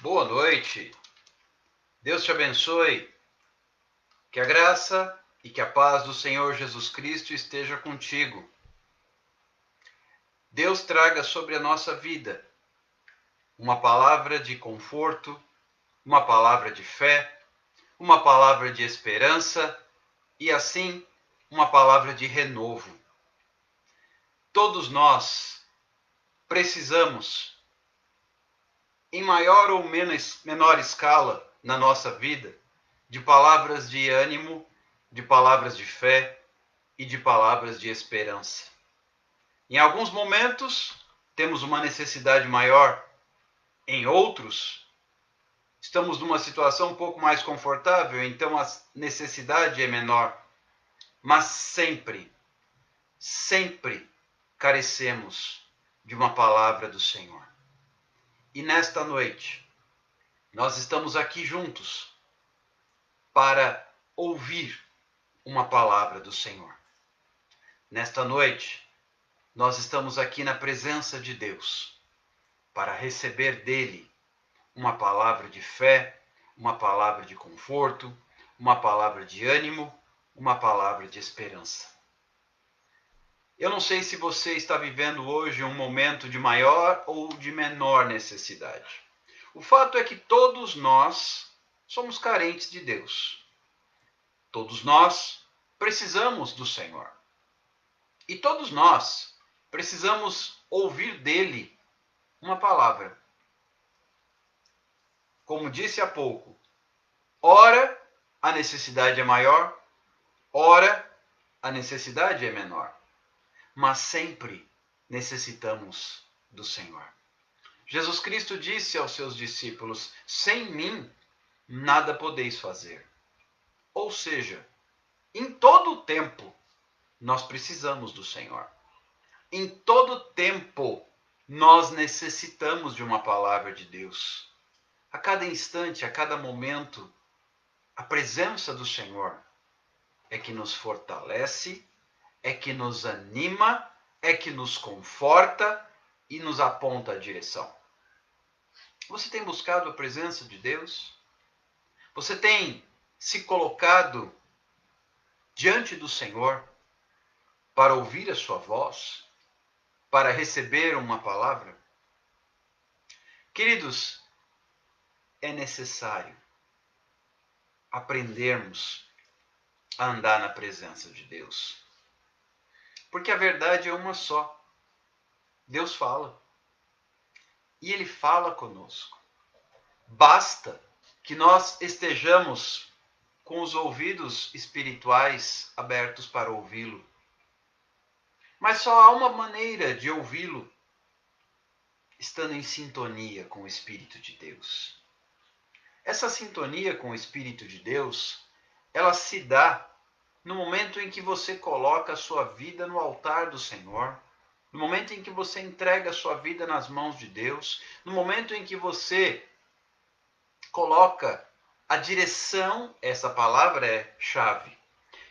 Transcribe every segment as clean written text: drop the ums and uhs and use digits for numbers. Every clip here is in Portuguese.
Boa noite. Deus te abençoe. Que a graça e que a paz do Senhor Jesus Cristo esteja contigo. Deus traga sobre a nossa vida uma palavra de conforto, uma palavra de fé, uma palavra de esperança e assim uma palavra de renovo. Todos nós precisamos, em maior ou menor escala na nossa vida, de palavras de ânimo, de palavras de fé e de palavras de esperança. Em alguns momentos, temos uma necessidade maior, em outros, estamos numa situação um pouco mais confortável, então a necessidade é menor. Mas sempre, sempre carecemos de uma palavra do Senhor. E nesta noite, nós estamos aqui juntos para ouvir uma palavra do Senhor. Nesta noite, nós estamos aqui na presença de Deus para receber dele uma palavra de fé, uma palavra de conforto, uma palavra de ânimo, uma palavra de esperança. Eu não sei se você está vivendo hoje um momento de maior ou de menor necessidade. O fato é que todos nós somos carentes de Deus. Todos nós precisamos do Senhor. E todos nós precisamos ouvir dele uma palavra. Como disse há pouco, ora a necessidade é maior, ora a necessidade é menor. Mas sempre necessitamos do Senhor. Jesus Cristo disse aos seus discípulos: sem mim nada podeis fazer. Ou seja, em todo o tempo nós precisamos do Senhor. Em todo tempo nós necessitamos de uma palavra de Deus. A cada instante, a cada momento, a presença do Senhor é que nos fortalece, é que nos anima, é que nos conforta e nos aponta a direção. Você tem buscado a presença de Deus? Você tem se colocado diante do Senhor para ouvir a sua voz, para receber uma palavra? Queridos, é necessário aprendermos a andar na presença de Deus. Porque a verdade é uma só. Deus fala. E Ele fala conosco. Basta que nós estejamos com os ouvidos espirituais abertos para ouvi-lo. Mas só há uma maneira de ouvi-lo, estando em sintonia com o Espírito de Deus. Essa sintonia com o Espírito de Deus, ela se dá no momento em que você coloca a sua vida no altar do Senhor, no momento em que você entrega a sua vida nas mãos de Deus, no momento em que você coloca a direção, essa palavra é chave,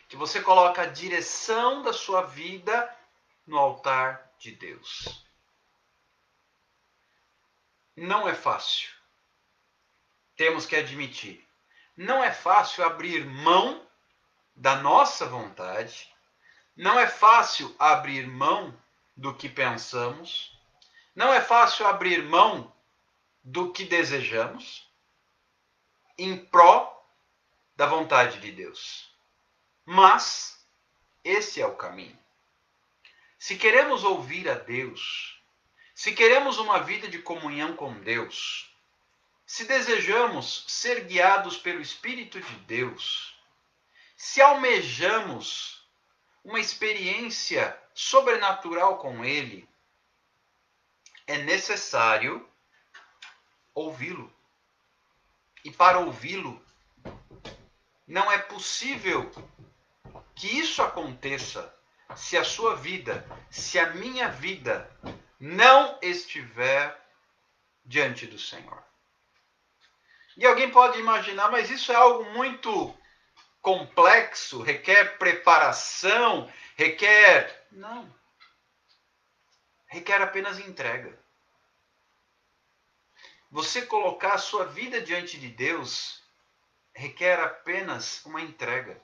que você coloca a direção da sua vida no altar de Deus. Não é fácil. Temos que admitir. Não é fácil abrir mão da nossa vontade. Não é fácil abrir mão do que pensamos. Não é fácil abrir mão do que desejamos em pró da vontade de Deus. Mas esse é o caminho. Se queremos ouvir a Deus, se queremos uma vida de comunhão com Deus, se desejamos ser guiados pelo Espírito de Deus, se almejamos uma experiência sobrenatural com Ele, é necessário ouvi-lo. E para ouvi-lo, não é possível que isso aconteça se a sua vida, se a minha vida não estiver diante do Senhor. E alguém pode imaginar, mas isso é algo muito complexo, requer preparação, requer... Não. Requer apenas entrega. Você colocar a sua vida diante de Deus requer apenas uma entrega.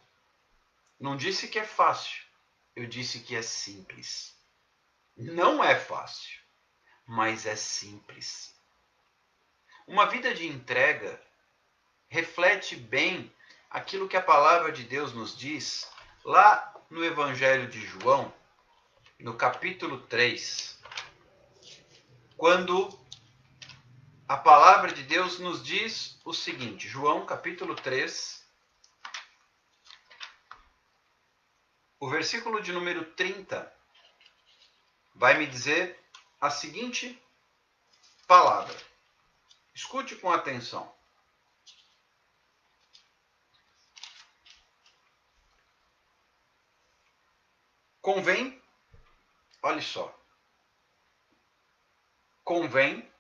Não disse que é fácil, eu disse que é simples. Não é fácil, mas é simples. Uma vida de entrega reflete bem aquilo que a palavra de Deus nos diz lá no Evangelho de João, no capítulo 3, quando a palavra de Deus nos diz o seguinte, João capítulo 3, o versículo de número 30, vai me dizer a seguinte palavra. Escute com atenção. Convém, olha só, convém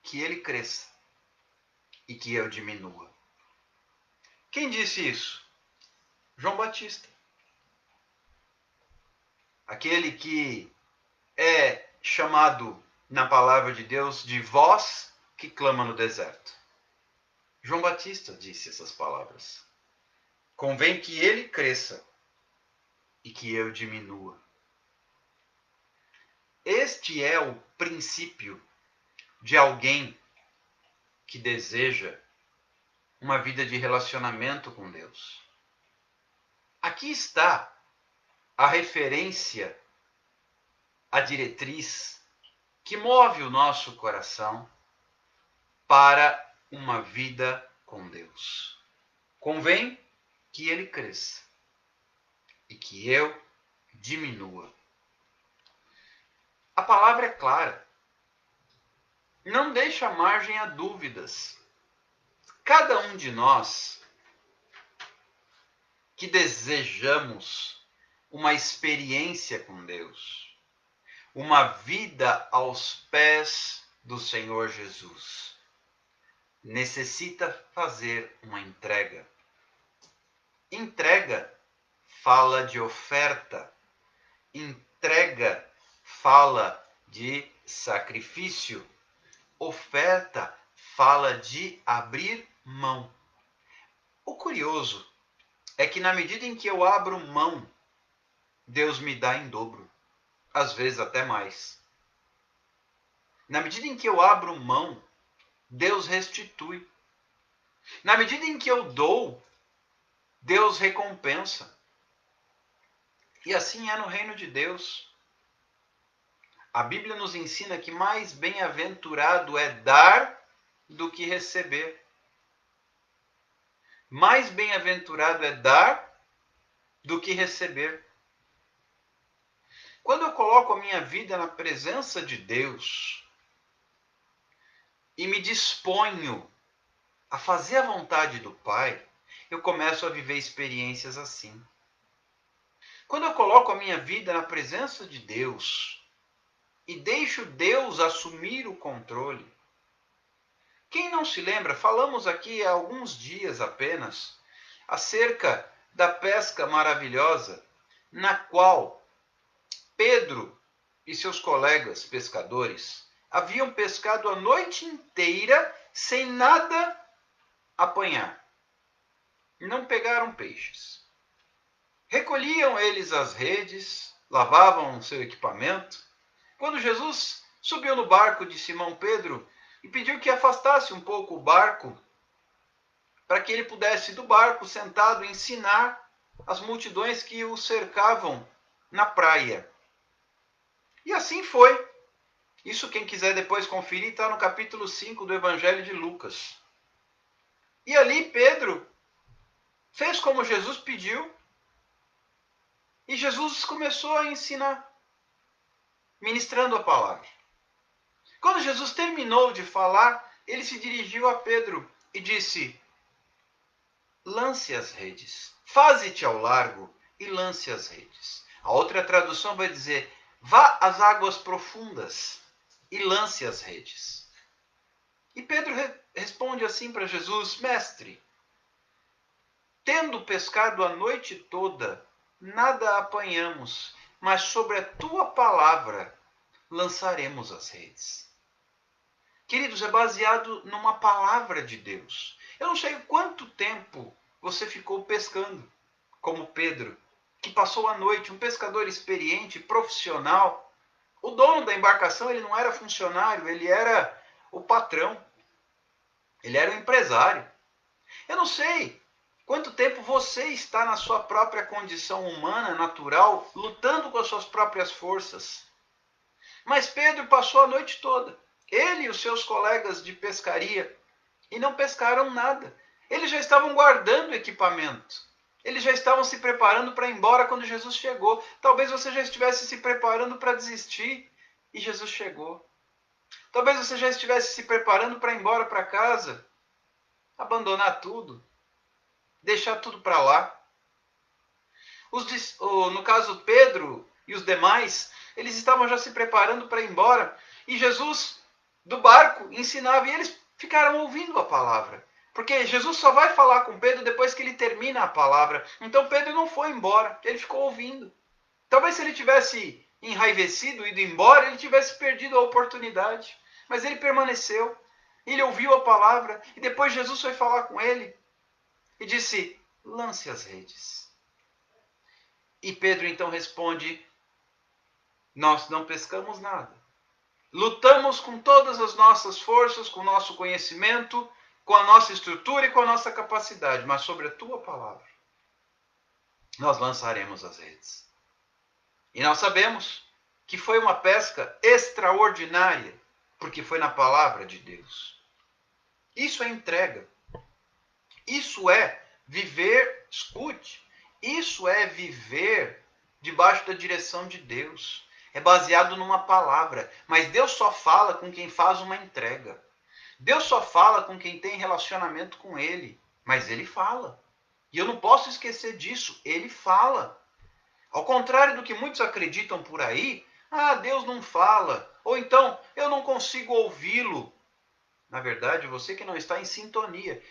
que ele cresça e que eu diminua. Quem disse isso? João Batista. Aquele que é chamado na palavra de Deus de voz que clama no deserto. João Batista disse essas palavras. Convém que ele cresça e que eu diminua. Este é o princípio de alguém que deseja uma vida de relacionamento com Deus. Aqui está a referência, a diretriz que move o nosso coração para uma vida com Deus. Convém que ele cresça e que eu diminua. A palavra é clara. Não deixa margem a dúvidas. Cada um de nós que desejamos uma experiência com Deus, uma vida aos pés do Senhor Jesus, necessita fazer uma entrega. Entrega fala de oferta. Entrega fala de sacrifício. Oferta fala de abrir mão. O curioso é que na medida em que eu abro mão, Deus me dá em dobro, às vezes até mais. Na medida em que eu abro mão, Deus restitui. Na medida em que eu dou, Deus recompensa. E assim é no reino de Deus. A Bíblia nos ensina que mais bem-aventurado é dar do que receber. Mais bem-aventurado é dar do que receber. Quando eu coloco a minha vida na presença de Deus e me disponho a fazer a vontade do Pai, eu começo a viver experiências assim. Quando eu coloco a minha vida na presença de Deus e deixo Deus assumir o controle, quem não se lembra, falamos aqui há alguns dias apenas, acerca da pesca maravilhosa, na qual Pedro e seus colegas pescadores haviam pescado a noite inteira sem nada apanhar. Não pegaram peixes. Recolhiam eles as redes, lavavam o seu equipamento. Quando Jesus subiu no barco de Simão Pedro e pediu que afastasse um pouco o barco, para que ele pudesse do barco sentado ensinar as multidões que o cercavam na praia. E assim foi. Isso quem quiser depois conferir está no capítulo 5 do Evangelho de Lucas. E ali Pedro fez como Jesus pediu. E Jesus começou a ensinar, ministrando a palavra. Quando Jesus terminou de falar, ele se dirigiu a Pedro e disse: lance as redes, faze-te ao largo e lance as redes. A outra tradução vai dizer: vá às águas profundas e lance as redes. E Pedro responde assim para Jesus: mestre, tendo pescado a noite toda, nada apanhamos, mas sobre a tua palavra lançaremos as redes. Queridos, é baseado numa palavra de Deus. Eu não sei quanto tempo você ficou pescando, como Pedro, que passou a noite, um pescador experiente, profissional. O dono da embarcação, ele não era funcionário, ele era o patrão. Ele era o empresário. Eu não sei quanto tempo você está na sua própria condição humana, natural, lutando com as suas próprias forças. Mas Pedro passou a noite toda, ele e os seus colegas de pescaria, e não pescaram nada. Eles já estavam guardando o equipamento. Eles já estavam se preparando para ir embora quando Jesus chegou. Talvez você já estivesse se preparando para desistir e Jesus chegou. Talvez você já estivesse se preparando para ir embora para casa, abandonar tudo, deixar tudo para lá. No caso, Pedro e os demais, eles estavam já se preparando para ir embora. E Jesus, do barco, ensinava e eles ficaram ouvindo a palavra. Porque Jesus só vai falar com Pedro depois que ele termina a palavra. Então Pedro não foi embora, ele ficou ouvindo. Talvez se ele tivesse enraivecido, ido embora, ele tivesse perdido a oportunidade. Mas ele permaneceu, ele ouviu a palavra e depois Jesus foi falar com ele e disse: lance as redes. E Pedro então responde: nós não pescamos nada. Lutamos com todas as nossas forças, com o nosso conhecimento, com a nossa estrutura e com a nossa capacidade, mas sobre a tua palavra nós lançaremos as redes. E nós sabemos que foi uma pesca extraordinária, porque foi na palavra de Deus. Isso é entrega. Isso é viver, escute, isso é viver debaixo da direção de Deus. É baseado numa palavra. Mas Deus só fala com quem faz uma entrega. Deus só fala com quem tem relacionamento com Ele. Mas Ele fala. E eu não posso esquecer disso. Ele fala. Ao contrário do que muitos acreditam por aí, Deus não fala. Ou então, eu não consigo ouvi-lo. Na verdade, você que não está em sintonia.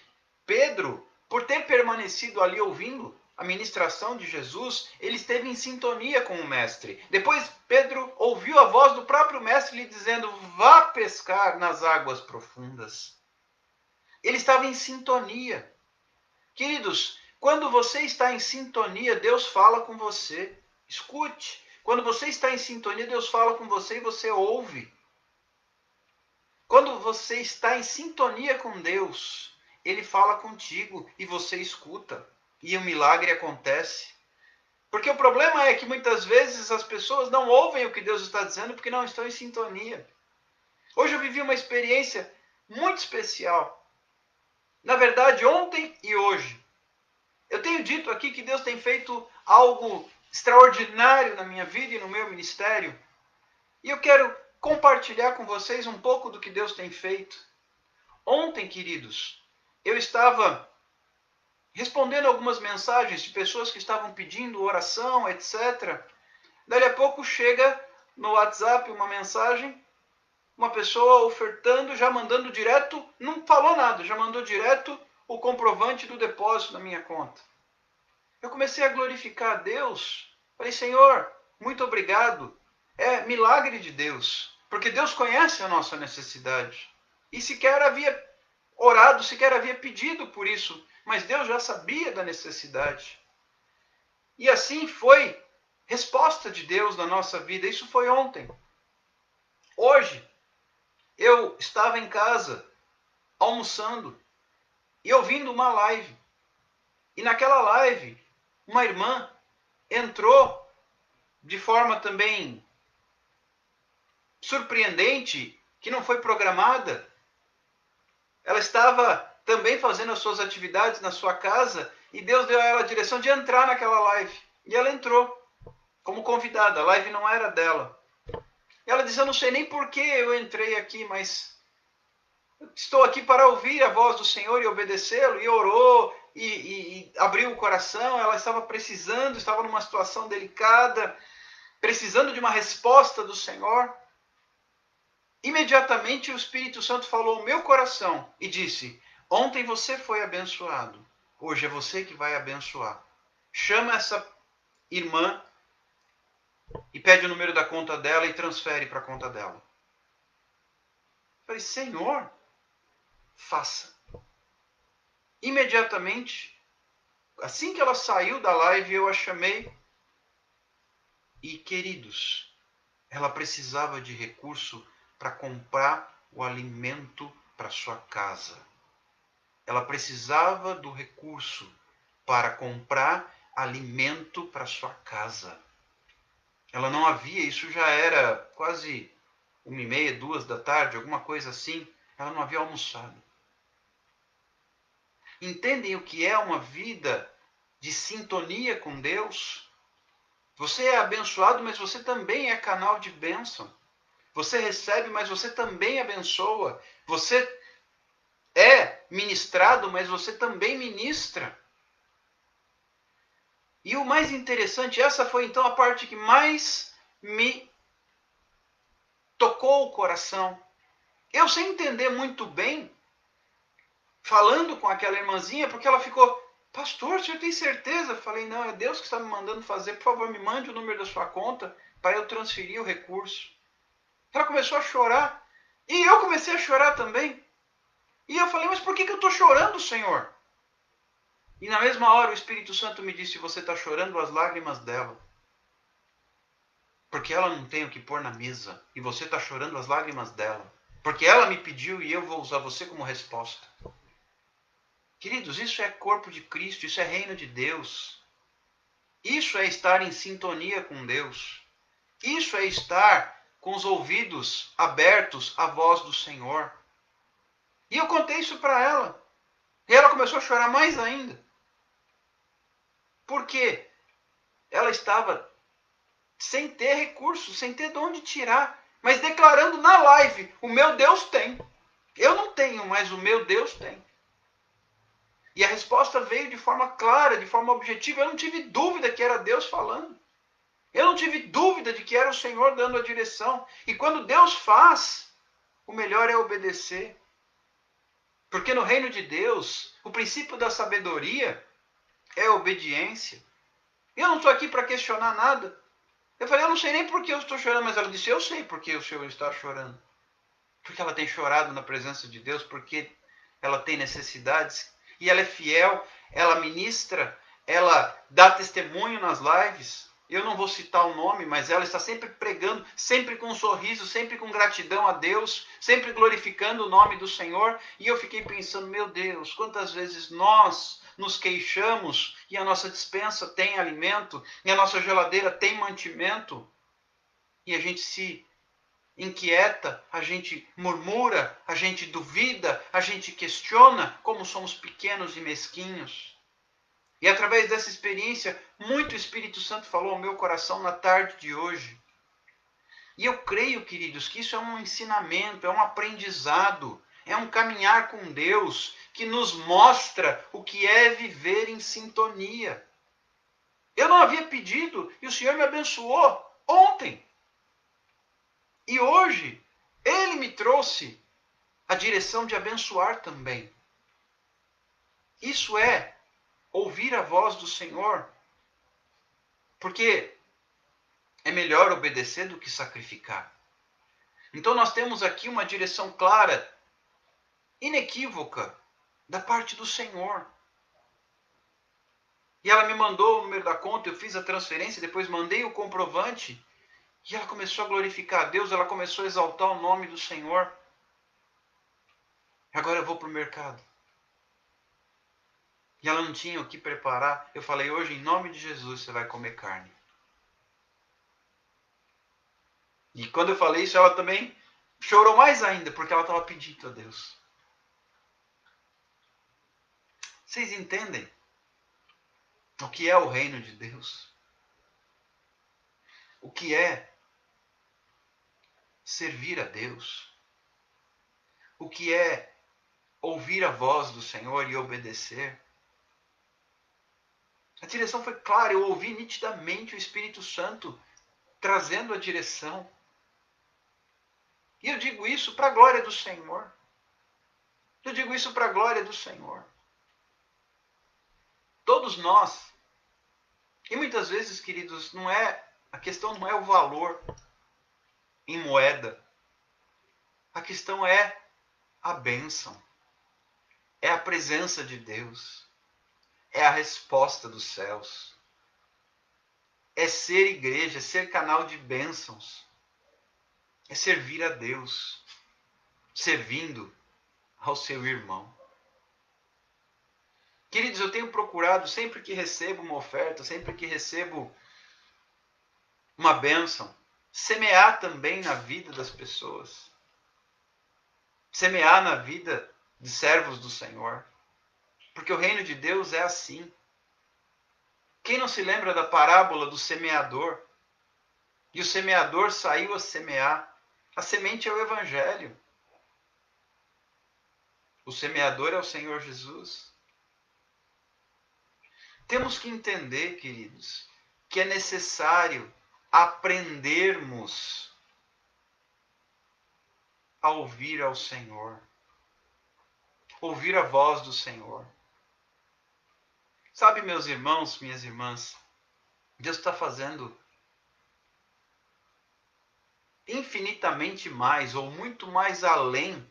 Pedro, por ter permanecido ali ouvindo a ministração de Jesus, ele esteve em sintonia com o mestre. Depois Pedro ouviu a voz do próprio mestre lhe dizendo: vá pescar nas águas profundas. Ele estava em sintonia. Queridos, quando você está em sintonia, Deus fala com você. Escute, quando você está em sintonia, Deus fala com você e você ouve. Quando você está em sintonia com Deus, Ele fala contigo e você escuta. E o milagre acontece. Porque o problema é que muitas vezes as pessoas não ouvem o que Deus está dizendo porque não estão em sintonia. Hoje eu vivi uma experiência muito especial. Na verdade, ontem e hoje. Eu tenho dito aqui que Deus tem feito algo extraordinário na minha vida e no meu ministério. E eu quero compartilhar com vocês um pouco do que Deus tem feito. Ontem, queridos, eu estava respondendo algumas mensagens de pessoas que estavam pedindo oração, etc. Dali a pouco chega no WhatsApp uma mensagem, uma pessoa ofertando, já mandando direto, não falou nada, já mandou direto o comprovante do depósito na minha conta. Eu comecei a glorificar a Deus. Falei: Senhor, muito obrigado. É milagre de Deus, porque Deus conhece a nossa necessidade. E sequer havia orado, sequer havia pedido por isso, mas Deus já sabia da necessidade. E assim foi resposta de Deus na nossa vida. Isso foi ontem. Hoje, eu estava em casa, almoçando, e ouvindo uma live. E naquela live, uma irmã entrou de forma também surpreendente, que não foi programada. Ela estava também fazendo as suas atividades na sua casa e Deus deu a ela a direção de entrar naquela live. E ela entrou como convidada, a live não era dela. E ela disse: eu não sei nem por que eu entrei aqui, mas estou aqui para ouvir a voz do Senhor e obedecê-lo. E orou e abriu o coração. Ela estava precisando, estava numa situação delicada, precisando de uma resposta do Senhor. Imediatamente o Espírito Santo falou ao meu coração e disse: ontem você foi abençoado, hoje é você que vai abençoar. Chama essa irmã e pede o número da conta dela e transfere para a conta dela. Falei, Senhor, faça. Imediatamente, assim que ela saiu da live, eu a chamei. E, queridos, ela precisava de recurso para comprar o alimento para sua casa. Ela precisava do recurso para comprar alimento para sua casa. Ela não havia, isso já era quase 1h30, 2 da tarde, alguma coisa assim. Ela não havia almoçado. Entendem o que é uma vida de sintonia com Deus? Você é abençoado, mas você também é canal de bênção. Você recebe, mas você também abençoa. Você é ministrado, mas você também ministra. E o mais interessante, essa foi então a parte que mais me tocou o coração. Eu sem entender muito bem, falando com aquela irmãzinha, porque ela ficou, pastor, o senhor tem certeza? Eu falei, não, é Deus que está me mandando fazer, por favor, me mande o número da sua conta para eu transferir o recurso. Ela começou a chorar, e eu comecei a chorar também. E eu falei, mas por que eu estou chorando, Senhor? E na mesma hora o Espírito Santo me disse, você está chorando as lágrimas dela. Porque ela não tem o que pôr na mesa, e você está chorando as lágrimas dela. Porque ela me pediu e eu vou usar você como resposta. Queridos, isso é corpo de Cristo, isso é reino de Deus. Isso é estar em sintonia com Deus. Isso é estar com os ouvidos abertos à voz do Senhor. E eu contei isso para ela. E ela começou a chorar mais ainda. Porque ela estava sem ter recursos, sem ter de onde tirar. Mas declarando na live, o meu Deus tem. Eu não tenho, mas o meu Deus tem. E a resposta veio de forma clara, de forma objetiva. Eu não tive dúvida que era Deus falando. Eu não tive dúvida de que era o Senhor dando a direção. E quando Deus faz, o melhor é obedecer. Porque no reino de Deus, o princípio da sabedoria é a obediência. Eu não estou aqui para questionar nada. Eu falei, eu não sei nem por que eu estou chorando, mas ela disse, eu sei por que o Senhor está chorando. Porque ela tem chorado na presença de Deus, porque ela tem necessidades, e ela é fiel, ela ministra, ela dá testemunho nas lives. Eu não vou citar o nome, mas ela está sempre pregando, sempre com um sorriso, sempre com gratidão a Deus, sempre glorificando o nome do Senhor. E eu fiquei pensando, meu Deus, quantas vezes nós nos queixamos e a nossa despensa tem alimento, e a nossa geladeira tem mantimento, e a gente se inquieta, a gente murmura, a gente duvida, a gente questiona como somos pequenos e mesquinhos. E através dessa experiência, muito o Espírito Santo falou ao meu coração na tarde de hoje. E eu creio, queridos, que isso é um ensinamento, é um aprendizado, é um caminhar com Deus que nos mostra o que é viver em sintonia. Eu não havia pedido e o Senhor me abençoou ontem. E hoje, Ele me trouxe a direção de abençoar também. Isso é ouvir a voz do Senhor. Porque é melhor obedecer do que sacrificar. Então nós temos aqui uma direção clara, inequívoca, da parte do Senhor. E ela me mandou o número da conta, eu fiz a transferência, depois mandei o comprovante. E ela começou a glorificar a Deus, ela começou a exaltar o nome do Senhor. Agora eu vou para o mercado. E ela não tinha o que preparar. Eu falei, hoje em nome de Jesus você vai comer carne. E quando eu falei isso, ela também chorou mais ainda, porque ela estava pedindo a Deus. Vocês entendem o que é o reino de Deus? O que é servir a Deus? O que é ouvir a voz do Senhor e obedecer? A direção foi clara, eu ouvi nitidamente o Espírito Santo trazendo a direção. E eu digo isso para a glória do Senhor. Eu digo isso para a glória do Senhor. Todos nós, e muitas vezes, queridos, a questão não é o valor em moeda. A questão é a bênção, é a presença de Deus, é a resposta dos céus, é ser igreja, é ser canal de bênçãos, é servir a Deus, servindo ao seu irmão. Queridos, eu tenho procurado, sempre que recebo uma oferta, sempre que recebo uma bênção, semear também na vida das pessoas. Semear na vida de servos do Senhor. Porque o reino de Deus é assim. Quem não se lembra da parábola do semeador? E o semeador saiu a semear. A semente é o Evangelho. O semeador é o Senhor Jesus. Temos que entender, queridos, que é necessário aprendermos a ouvir ao Senhor. Ouvir a voz do Senhor. Sabe, meus irmãos, minhas irmãs, Deus está fazendo infinitamente mais ou muito mais além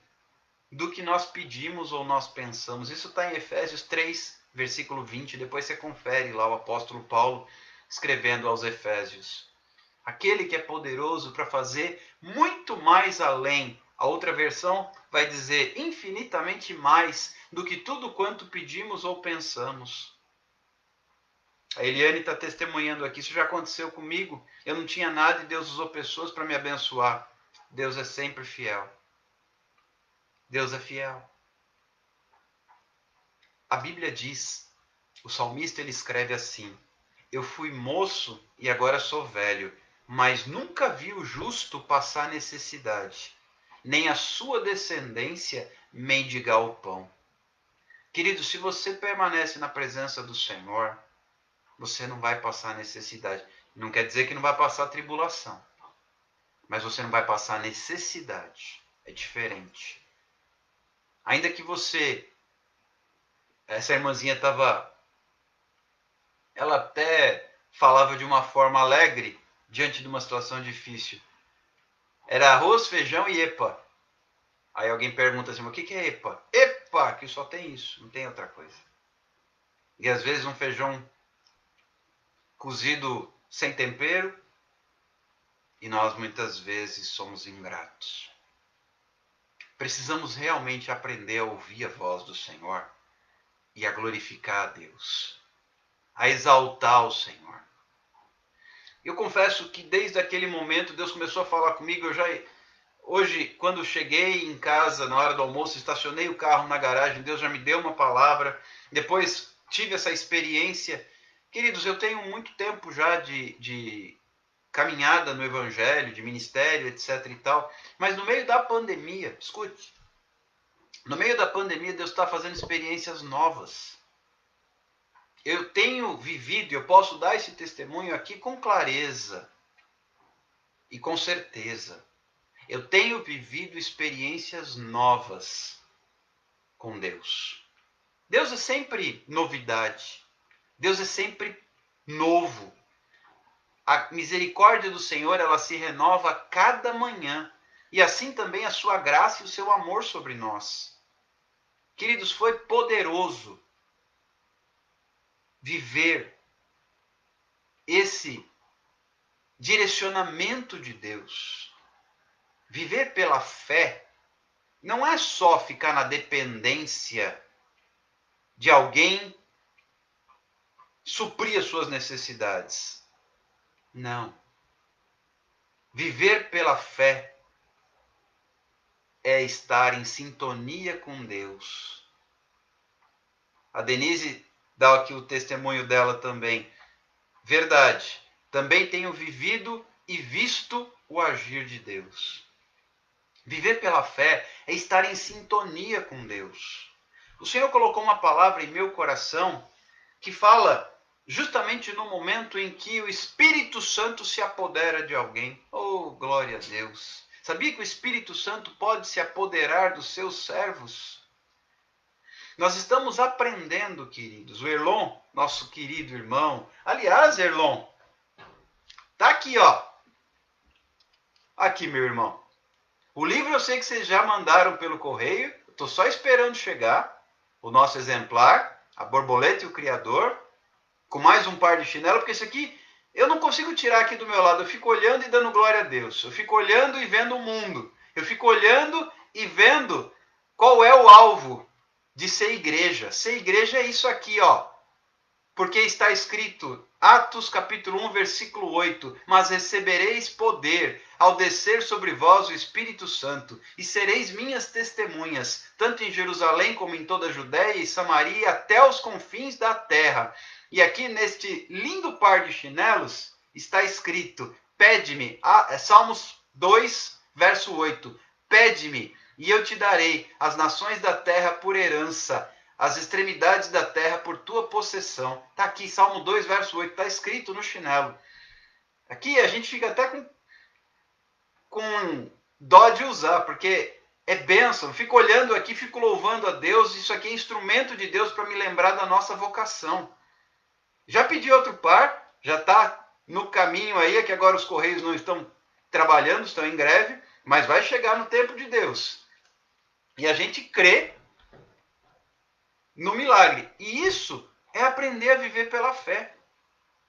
do que nós pedimos ou nós pensamos. Isso está em Efésios 3, versículo 20. Depois você confere lá o apóstolo Paulo escrevendo aos Efésios. Aquele que é poderoso para fazer muito mais além. A outra versão vai dizer infinitamente mais do que tudo quanto pedimos ou pensamos. A Eliane está testemunhando aqui, isso já aconteceu comigo. Eu não tinha nada e Deus usou pessoas para me abençoar. Deus é sempre fiel. Deus é fiel. A Bíblia diz, o salmista ele escreve assim: eu fui moço e agora sou velho, mas nunca vi o justo passar necessidade, nem a sua descendência mendigar o pão. Querido, se você permanece na presença do Senhor, você não vai passar necessidade. Não quer dizer que não vai passar tribulação, mas você não vai passar necessidade. É diferente. Ainda que você... Essa irmãzinha estava... Ela até falava de uma forma alegre diante de uma situação difícil. Era arroz, feijão e epa. Aí alguém pergunta assim, o que é epa? Epa, que só tem isso, não tem outra coisa. E às vezes um feijão cozido sem tempero, e nós muitas vezes somos ingratos. Precisamos realmente aprender a ouvir a voz do Senhor e a glorificar a Deus, a exaltar o Senhor. Eu confesso que desde aquele momento Deus começou a falar comigo. Hoje, quando cheguei em casa na hora do almoço, estacionei o carro na garagem, Deus já me deu uma palavra. Depois tive essa experiência. Queridos, eu tenho muito tempo já de caminhada no Evangelho, de ministério, etc. e tal. Mas no meio da pandemia, escute, no meio da pandemia Deus está fazendo experiências novas. Eu tenho vivido, eu posso dar esse testemunho aqui com clareza e com certeza. Eu tenho vivido experiências novas com Deus. Deus é sempre novidade. Deus é sempre novo. A misericórdia do Senhor, ela se renova a cada manhã. E assim também a sua graça e o seu amor sobre nós. Queridos, foi poderoso viver esse direcionamento de Deus. Viver pela fé não é só ficar na dependência de alguém suprir as suas necessidades. Não. Viver pela fé é estar em sintonia com Deus. A Denise dá aqui o testemunho dela também. Verdade. Também tenho vivido e visto o agir de Deus. Viver pela fé é estar em sintonia com Deus. O Senhor colocou uma palavra em meu coração que fala justamente no momento em que o Espírito Santo se apodera de alguém. Oh, glória a Deus! Sabia que o Espírito Santo pode se apoderar dos seus servos? Nós estamos aprendendo, queridos. O Erlon, nosso querido irmão. Aliás, Erlon, tá aqui, ó. Aqui, meu irmão. O livro eu sei que vocês já mandaram pelo correio, estou só esperando chegar o nosso exemplar, A Borboleta e o Criador, com mais um par de chinelo, porque esse aqui eu não consigo tirar aqui do meu lado, eu fico olhando e dando glória a Deus, eu fico olhando e vendo o mundo, eu fico olhando e vendo qual é o alvo de ser igreja. Ser igreja é isso aqui, ó. Porque está escrito, Atos capítulo 1, versículo 8, mas recebereis poder ao descer sobre vós o Espírito Santo, e sereis minhas testemunhas, tanto em Jerusalém como em toda a Judéia e Samaria, até os confins da terra. E aqui neste lindo par de chinelos está escrito, pede-me, Salmos 2, verso 8, pede-me, e eu te darei as nações da terra por herança, as extremidades da terra por tua possessão. Está aqui, Salmo 2, verso 8, está escrito no chinelo. Aqui a gente fica até com dó de usar, porque é bênção. Fico olhando aqui, fico louvando a Deus. Isso aqui é instrumento de Deus para me lembrar da nossa vocação. Já pedi outro par, já está no caminho aí, é que agora os Correios não estão trabalhando, estão em greve, mas vai chegar no tempo de Deus. E a gente crê no milagre. E isso é aprender a viver pela fé.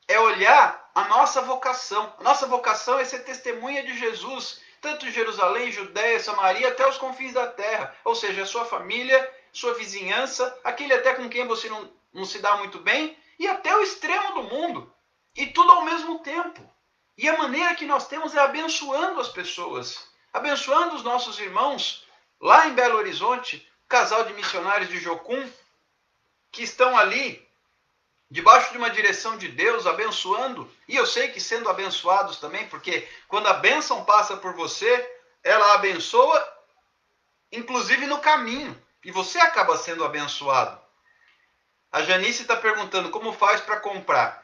É olhar a nossa vocação. A nossa vocação é ser testemunha de Jesus, tanto em Jerusalém, Judéia, Samaria, até os confins da terra. Ou seja, a sua família, sua vizinhança, aquele até com quem você não se dá muito bem, e até o extremo do mundo. E tudo ao mesmo tempo. E a maneira que nós temos é abençoando as pessoas, abençoando os nossos irmãos. Lá em Belo Horizonte, casal de missionários de Jocum, que estão ali, debaixo de uma direção de Deus, abençoando, e eu sei que sendo abençoados também, porque quando a bênção passa por você, ela abençoa, inclusive no caminho, e você acaba sendo abençoado. A Janice está perguntando como faz para comprar.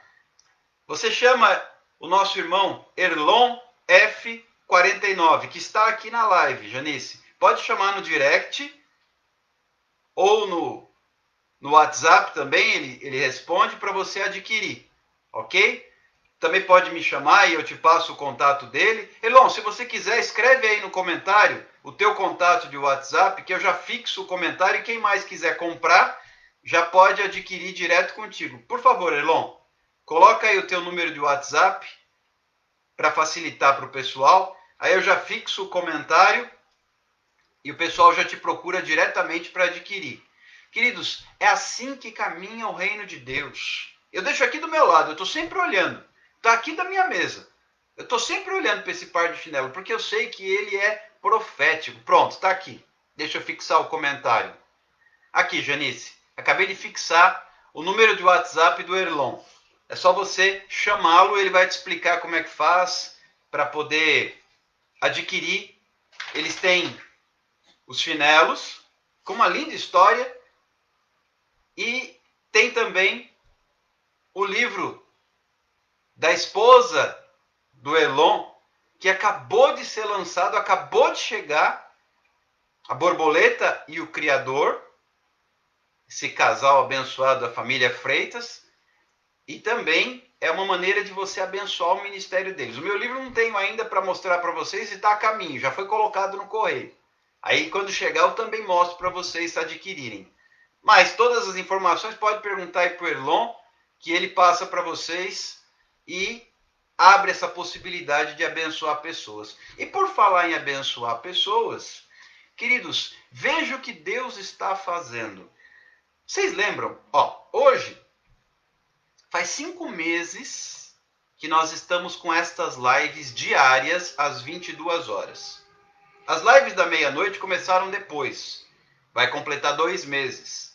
Você chama o nosso irmão Erlon F49, que está aqui na live, Janice. Pode chamar no direct ou no WhatsApp também, ele responde para você adquirir, ok? Também pode me chamar e eu te passo o contato dele. Elon, se você quiser, escreve aí no comentário o teu contato de WhatsApp, que eu já fixo o comentário e quem mais quiser comprar, já pode adquirir direto contigo. Por favor, Elon, coloca aí o teu número de WhatsApp para facilitar para o pessoal. Aí eu já fixo o comentário e o pessoal já te procura diretamente para adquirir. Queridos, é assim que caminha o reino de Deus. Eu deixo aqui do meu lado, eu estou sempre olhando. Está aqui da minha mesa. Eu estou sempre olhando para esse par de chinelo, porque eu sei que ele é profético. Pronto, está aqui. Deixa eu fixar o comentário. Aqui, Janice. Acabei de fixar o número de WhatsApp do Erlon. É só você chamá-lo, ele vai te explicar como é que faz para poder adquirir. Eles têm os chinelos, com uma linda história. E tem também o livro da esposa do Elon, que acabou de ser lançado, acabou de chegar, A Borboleta e o Criador, esse casal abençoado da família Freitas, e também é uma maneira de você abençoar o ministério deles. O meu livro não tenho ainda para mostrar para vocês e está a caminho, já foi colocado no correio. Aí quando chegar eu também mostro para vocês adquirirem. Mas todas as informações pode perguntar aí para o Erlon, que ele passa para vocês e abre essa possibilidade de abençoar pessoas. E por falar em abençoar pessoas, queridos, veja o que Deus está fazendo. Vocês lembram? Hoje faz 5 meses que nós estamos com estas lives diárias às 22 horas. As lives da meia-noite começaram depois. Vai completar 2 meses.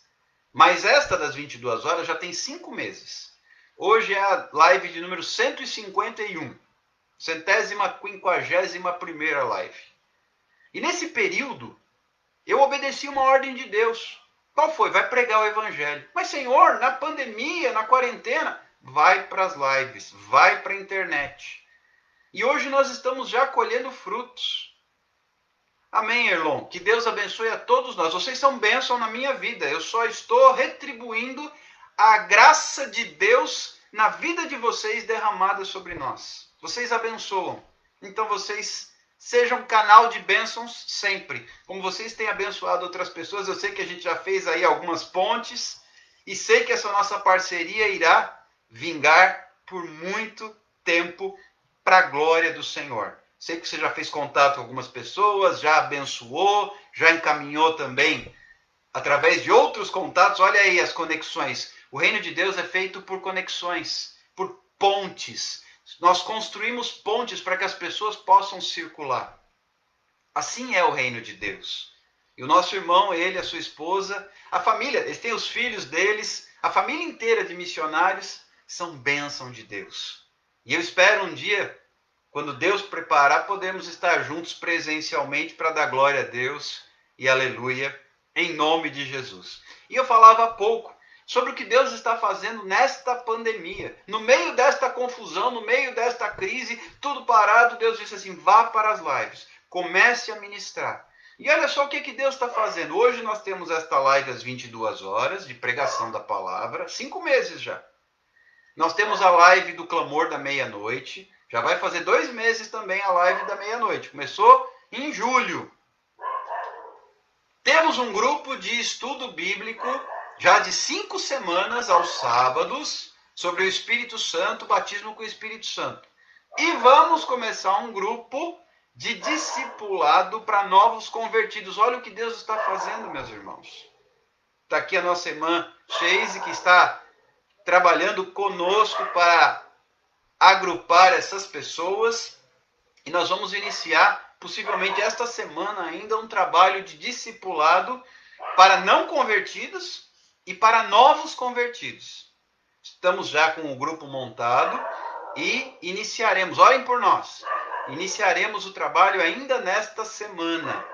Mas esta das 22 horas já tem 5 meses. Hoje é a live de número 151. 151ª live. E nesse período, eu obedeci uma ordem de Deus. Qual foi? Vai pregar o evangelho. Mas, Senhor, na pandemia, na quarentena, vai para as lives, vai para a internet. E hoje nós estamos já colhendo frutos. Amém, Erlon? Que Deus abençoe a todos nós. Vocês são bênção na minha vida. Eu só estou retribuindo a graça de Deus na vida de vocês derramada sobre nós. Vocês abençoam. Então vocês seja um canal de bênçãos sempre. Como vocês têm abençoado outras pessoas, eu sei que a gente já fez aí algumas pontes e sei que essa nossa parceria irá vingar por muito tempo para a glória do Senhor. Sei que você já fez contato com algumas pessoas, já abençoou, já encaminhou também através de outros contatos. Olha aí as conexões. O reino de Deus é feito por conexões, por pontes. Nós construímos pontes para que as pessoas possam circular. Assim é o reino de Deus. E o nosso irmão, ele, a sua esposa, a família, eles têm os filhos deles, a família inteira de missionários são bênção de Deus. E eu espero um dia, quando Deus preparar, podermos estar juntos presencialmente para dar glória a Deus e aleluia, em nome de Jesus. E eu falava há pouco sobre o que Deus está fazendo nesta pandemia. No meio desta confusão, no meio desta crise, tudo parado, Deus disse assim, vá para as lives, comece a ministrar. E olha só o que Deus está fazendo. Hoje nós temos esta live às 22 horas, de pregação da palavra, 5 meses já. Nós temos a live do clamor da meia-noite, já vai fazer 2 meses também a live da meia-noite. Começou em julho. Temos um grupo de estudo bíblico, já de 5 semanas aos sábados, sobre o Espírito Santo, batismo com o Espírito Santo. E vamos começar um grupo de discipulado para novos convertidos. Olha o que Deus está fazendo, meus irmãos. Está aqui a nossa irmã Sheise, que está trabalhando conosco para agrupar essas pessoas. E nós vamos iniciar, possivelmente esta semana ainda, um trabalho de discipulado para não convertidos e para novos convertidos. Estamos já com o grupo montado e iniciaremos, orem por nós, iniciaremos o trabalho ainda nesta semana.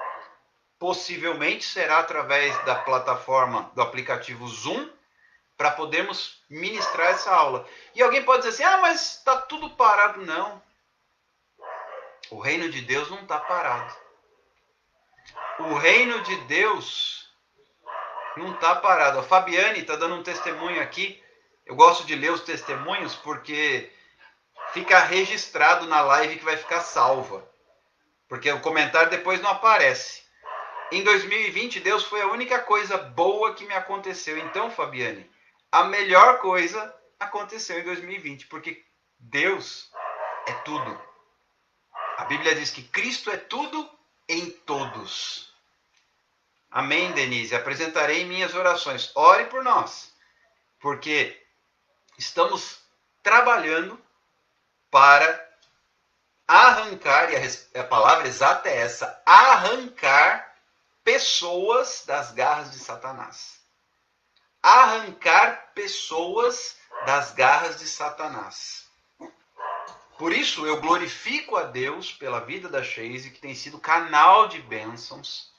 Possivelmente será através da plataforma do aplicativo Zoom, para podermos ministrar essa aula. E alguém pode dizer assim, mas está tudo parado. Não. O reino de Deus não está parado. O reino de Deus não está parado. A Fabiane está dando um testemunho aqui. Eu gosto de ler os testemunhos porque fica registrado na live que vai ficar salva. Porque o comentário depois não aparece. Em 2020, Deus foi a única coisa boa que me aconteceu. Então, Fabiane, a melhor coisa aconteceu em 2020, porque Deus é tudo. A Bíblia diz que Cristo é tudo em todos. Amém, Denise? Apresentarei minhas orações. Ore por nós, porque estamos trabalhando para arrancar, e a palavra exata é essa, arrancar pessoas das garras de Satanás. Arrancar pessoas das garras de Satanás. Por isso, eu glorifico a Deus pela vida da Sheise, que tem sido canal de bênçãos,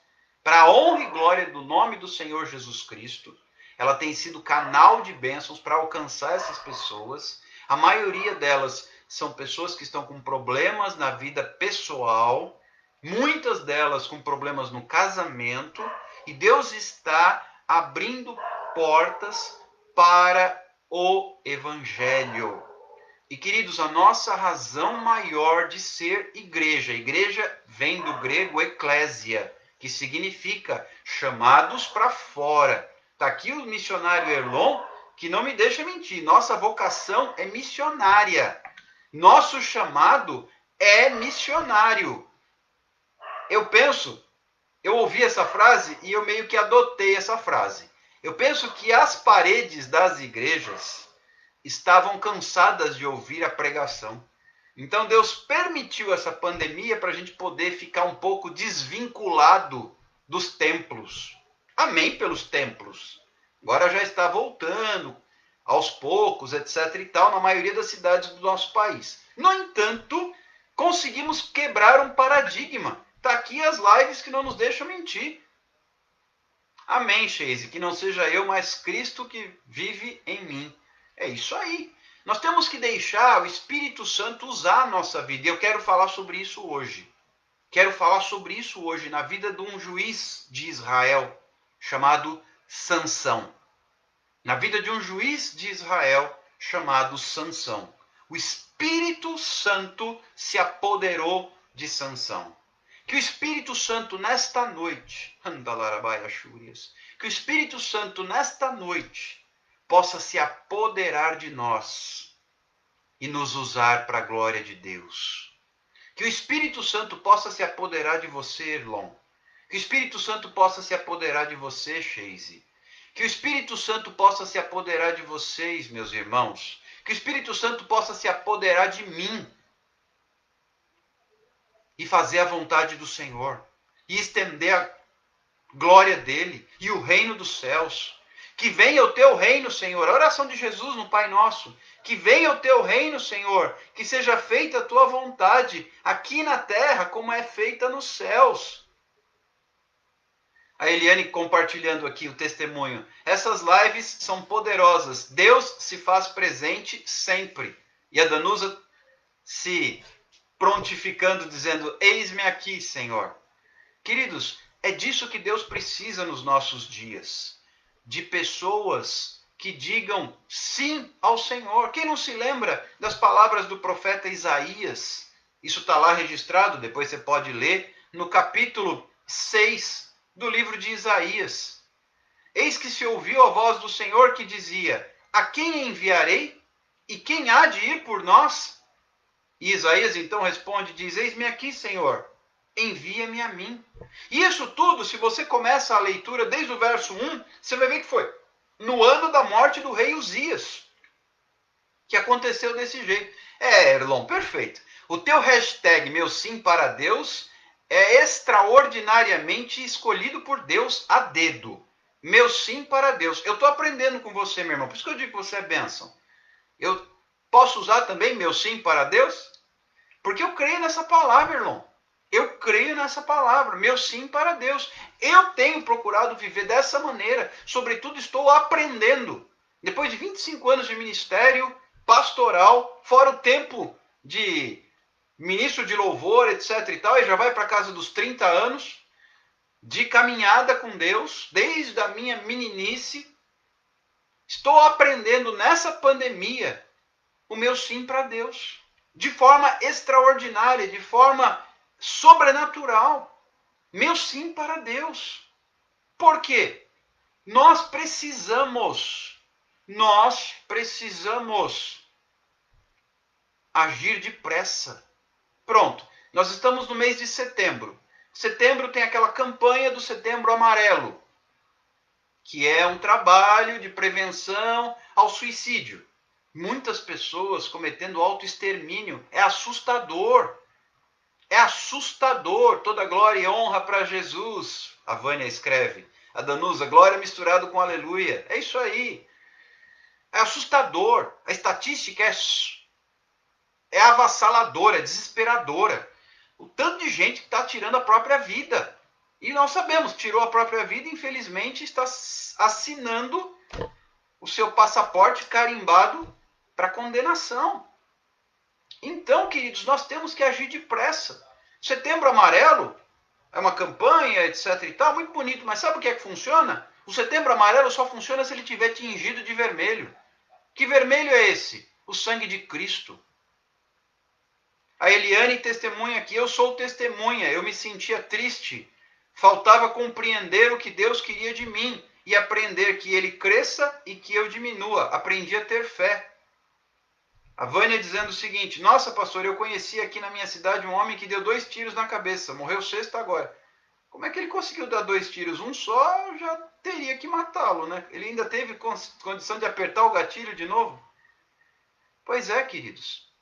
para a honra e glória do nome do Senhor Jesus Cristo. Ela tem sido canal de bênçãos para alcançar essas pessoas. A maioria delas são pessoas que estão com problemas na vida pessoal, muitas delas com problemas no casamento, e Deus está abrindo portas para o Evangelho. E, queridos, a nossa razão maior de ser igreja, igreja vem do grego eclésia, que significa chamados para fora. Está aqui o missionário Erlon, que não me deixa mentir, nossa vocação é missionária. Nosso chamado é missionário. Eu ouvi essa frase e eu meio que adotei essa frase. Eu penso que as paredes das igrejas estavam cansadas de ouvir a pregação. Então Deus permitiu essa pandemia para a gente poder ficar um pouco desvinculado dos templos. Amém pelos templos. Agora já está voltando aos poucos, etc. e tal, na maioria das cidades do nosso país. No entanto, conseguimos quebrar um paradigma. Está aqui as lives que não nos deixam mentir. Amém, Sheise. Que não seja eu, mas Cristo que vive em mim. É isso aí. Nós temos que deixar o Espírito Santo usar a nossa vida. E eu quero falar sobre isso hoje. Quero falar sobre isso hoje na vida de um juiz de Israel chamado Sansão. Na vida de um juiz de Israel chamado Sansão. O Espírito Santo se apoderou de Sansão. Que o Espírito Santo nesta noite, que o Espírito Santo nesta noite possa se apoderar de nós e nos usar para a glória de Deus. Que o Espírito Santo possa se apoderar de você, Erlon. Que o Espírito Santo possa se apoderar de você, Sheise. Que o Espírito Santo possa se apoderar de vocês, meus irmãos. Que o Espírito Santo possa se apoderar de mim e fazer a vontade do Senhor e estender a glória dele e o reino dos céus. Que venha o teu reino, Senhor. A oração de Jesus no Pai Nosso. Que venha o teu reino, Senhor. Que seja feita a tua vontade aqui na terra como é feita nos céus. A Eliane compartilhando aqui o testemunho. Essas lives são poderosas. Deus se faz presente sempre. E a Danusa se prontificando, dizendo: eis-me aqui, Senhor. Queridos, é disso que Deus precisa nos nossos dias. De pessoas que digam sim ao Senhor. Quem não se lembra das palavras do profeta Isaías? Isso está lá registrado, depois você pode ler, no capítulo 6 do livro de Isaías. Eis que se ouviu a voz do Senhor que dizia: a quem enviarei? E quem há de ir por nós? E Isaías então responde, diz: eis-me aqui, Senhor, envia-me a mim. E isso tudo, se você começa a leitura desde o verso 1, você vai ver que foi no ano da morte do rei Uzias, que aconteceu desse jeito. Erlon, perfeito. O teu hashtag, meu sim para Deus, é extraordinariamente escolhido por Deus a dedo. Meu sim para Deus. Eu estou aprendendo com você, meu irmão. Por isso que eu digo que você é bênção. Eu posso usar também meu sim para Deus? Porque eu creio nessa palavra, irmão. Eu creio nessa palavra, meu sim para Deus. Eu tenho procurado viver dessa maneira. Sobretudo, estou aprendendo. Depois de 25 anos de ministério pastoral, fora o tempo de ministro de louvor, etc e tal, e já vai para casa dos 30 anos de caminhada com Deus, desde a minha meninice. Estou aprendendo nessa pandemia o meu sim para Deus. De forma extraordinária, de forma sobrenatural. Meu sim para Deus. Por quê? Nós precisamos agir depressa. Pronto, nós estamos no mês de setembro. Setembro tem aquela campanha do Setembro Amarelo, que é um trabalho de prevenção ao suicídio. Muitas pessoas cometendo autoextermínio. É assustador. É assustador. Toda glória e honra para Jesus. A Vânia escreve. A Danusa, glória misturado com aleluia. É isso aí. É assustador. A estatística é avassaladora, é desesperadora. O tanto de gente que está tirando a própria vida. E nós sabemos, tirou a própria vida, infelizmente está assinando o seu passaporte carimbado para condenação. Então, queridos, nós temos que agir depressa. Setembro Amarelo é uma campanha, etc e tal, muito bonito, mas sabe o que é que funciona? O Setembro Amarelo só funciona se ele tiver tingido de vermelho. Que vermelho é esse? O sangue de Cristo. A Eliane testemunha aqui, eu sou testemunha, eu me sentia triste, faltava compreender o que Deus queria de mim e aprender que ele cresça e que eu diminua. Aprendi a ter fé. A Vânia dizendo o seguinte: nossa, pastor, eu conheci aqui na minha cidade um homem que deu 2 tiros na cabeça, morreu 6º agora. Como é que ele conseguiu dar 2 tiros? Um só já teria que matá-lo, né? Ele ainda teve condição de apertar o gatilho de novo? Pois é, queridos.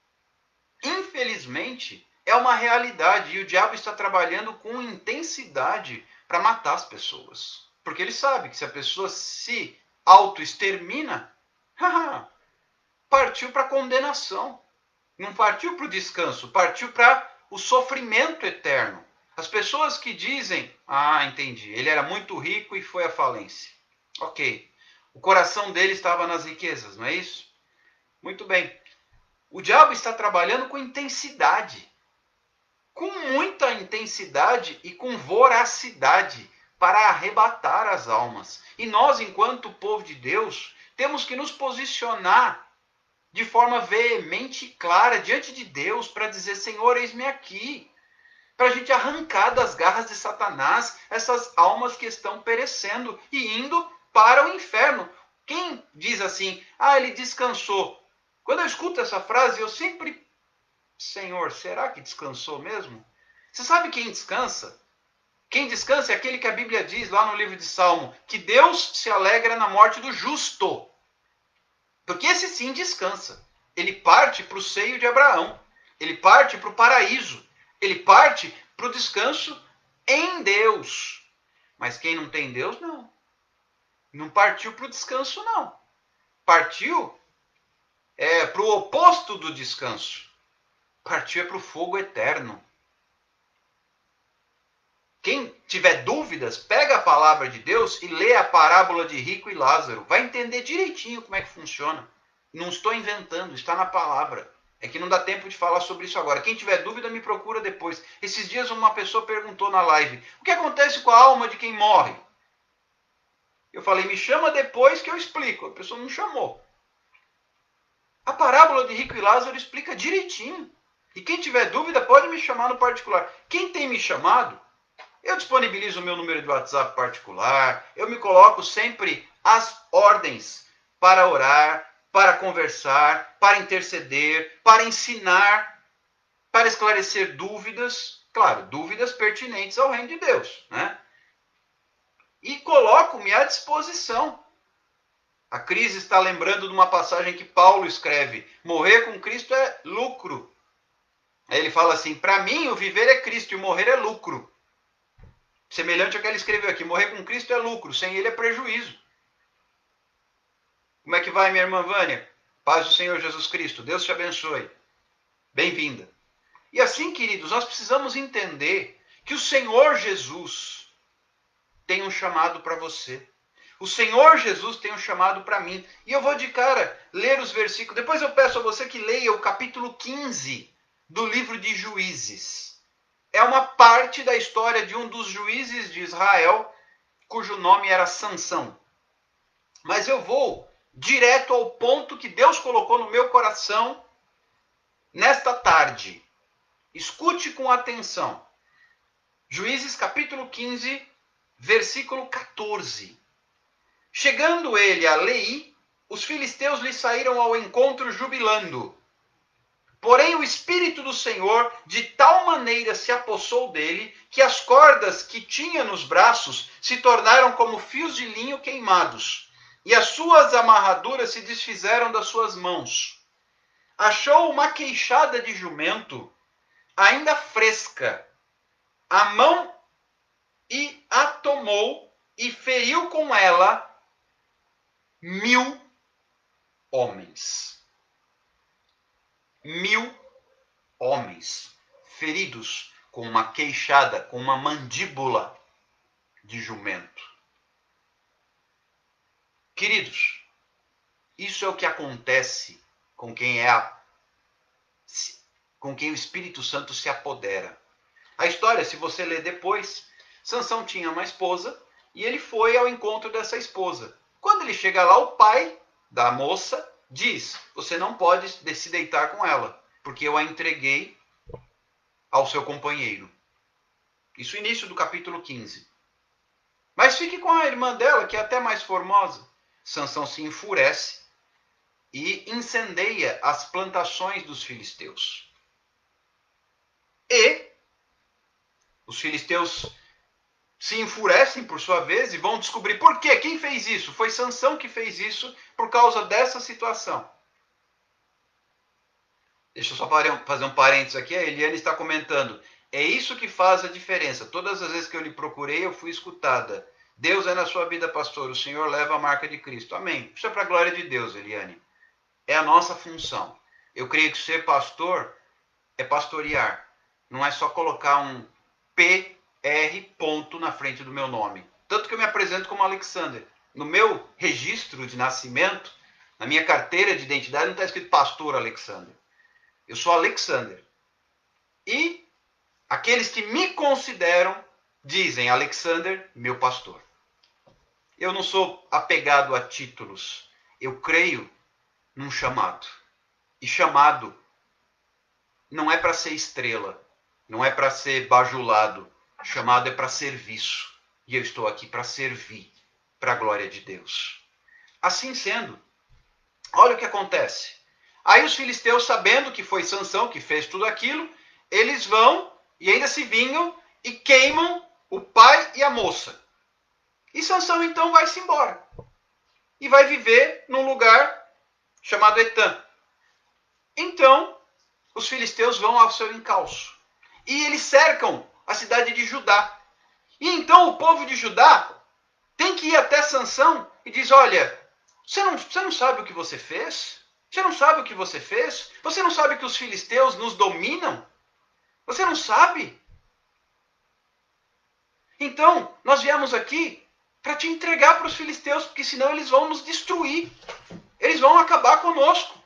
Infelizmente, é uma realidade e o diabo está trabalhando com intensidade para matar as pessoas. Porque ele sabe que se a pessoa se autoextermina, partiu para a condenação. Não partiu para o descanso, partiu para o sofrimento eterno. As pessoas que dizem, entendi, ele era muito rico e foi à falência. Ok, o coração dele estava nas riquezas, não é isso? Muito bem. O diabo está trabalhando com intensidade. Com muita intensidade e com voracidade para arrebatar as almas. E nós, enquanto povo de Deus, temos que nos posicionar de forma veemente e clara diante de Deus para dizer: Senhor, eis-me aqui. para a gente arrancar das garras de Satanás essas almas que estão perecendo e indo para o inferno. Quem diz assim, ele descansou? Quando eu escuto essa frase, eu sempre, Senhor, será que descansou mesmo? Você sabe quem descansa? Quem descansa é aquele que a Bíblia diz lá no livro de Salmo, que Deus se alegra na morte do justo. Porque esse sim descansa. Ele parte para o seio de Abraão. Ele parte para o paraíso. Ele parte para o descanso em Deus. Mas quem não tem Deus, não. Não partiu para o descanso, não. Partiu para o oposto do descanso. Partiu para o fogo eterno. Quem tiver dúvidas, pega a palavra de Deus e lê a parábola de Rico e Lázaro. Vai entender direitinho como é que funciona. Não estou inventando, está na palavra. É que não dá tempo de falar sobre isso agora. Quem tiver dúvida, me procura depois. Esses dias uma pessoa perguntou na live, o que acontece com a alma de quem morre? Eu falei, me chama depois que eu explico. A pessoa não chamou. A parábola de Rico e Lázaro explica direitinho. E quem tiver dúvida, pode me chamar no particular. Quem tem me chamado, eu disponibilizo o meu número de WhatsApp particular, eu me coloco sempre às ordens para orar, para conversar, para interceder, para ensinar, para esclarecer dúvidas, claro, dúvidas pertinentes ao reino de Deus, né? E coloco-me à disposição. A Cris está lembrando de uma passagem que Paulo escreve, morrer com Cristo é lucro. Aí ele fala assim, para mim o viver é Cristo e o morrer é lucro. Semelhante ao que ele escreveu aqui, morrer com Cristo é lucro, sem ele é prejuízo. Como é que vai, minha irmã Vânia? Paz do Senhor Jesus Cristo, Deus te abençoe. Bem-vinda. E assim, queridos, nós precisamos entender que o Senhor Jesus tem um chamado para você. O Senhor Jesus tem um chamado para mim. E eu vou de cara ler os versículos. Depois eu peço a você que leia o capítulo 15 do livro de Juízes. É uma parte da história de um dos juízes de Israel, cujo nome era Sansão. Mas eu vou direto ao ponto que Deus colocou no meu coração nesta tarde. Escute com atenção. Juízes capítulo 15, versículo 14. Chegando ele a Leí, os filisteus lhe saíram ao encontro jubilando. Porém, o Espírito do Senhor de tal maneira se apossou dele, que as cordas que tinha nos braços se tornaram como fios de linho queimados, e as suas amarraduras se desfizeram das suas mãos. Achou uma queixada de jumento, ainda fresca, a mão e a tomou, e feriu com ela 1000 homens. 1000 homens feridos com uma queixada, com uma mandíbula de jumento. Queridos, isso é o que acontece com quem com quem o Espírito Santo se apodera. A história, se você ler depois, Sansão tinha uma esposa e ele foi ao encontro dessa esposa. Quando ele chega lá, o pai da moça diz, você não pode se deitar com ela, porque eu a entreguei ao seu companheiro. Isso no início do capítulo 15. Mas fique com a irmã dela, que é até mais formosa. Sansão se enfurece e incendeia as plantações dos filisteus. E os filisteus se enfurecem por sua vez e vão descobrir por quê. Quem fez isso? Foi Sansão que fez isso por causa dessa situação. Deixa eu só fazer um parênteses aqui. A Eliane está comentando. É isso que faz a diferença. Todas as vezes que eu lhe procurei, eu fui escutada. Deus é na sua vida, pastor. O Senhor leva a marca de Cristo. Amém. Isso é para a glória de Deus, Eliane. É a nossa função. Eu creio que ser pastor é pastorear. Não é só colocar um PR ponto na frente do meu nome. Tanto que eu me apresento como Alexander. No meu registro de nascimento, na minha carteira de identidade, não está escrito pastor Alexander. Eu sou Alexander. E aqueles que me consideram dizem Alexander, meu pastor. Eu não sou apegado a títulos. Eu creio num chamado. E chamado não é para ser estrela. não é para ser bajulado. Chamado é para serviço. E eu estou aqui para servir, para a glória de Deus. Assim sendo, olha o que acontece. Aí os filisteus, sabendo que foi Sansão que fez tudo aquilo, eles vão e ainda se vingam e queimam o pai e a moça. E Sansão então vai-se embora. E vai viver num lugar chamado Etã. Então, os filisteus vão ao seu encalço. E eles cercam a cidade de Judá. E então o povo de Judá tem que ir até Sansão e diz, olha, você não sabe o que você fez? Você não sabe o que você fez? Você não sabe que os filisteus nos dominam? Você não sabe? Então, nós viemos aqui para te entregar para os filisteus, porque senão eles vão nos destruir. Eles vão acabar conosco.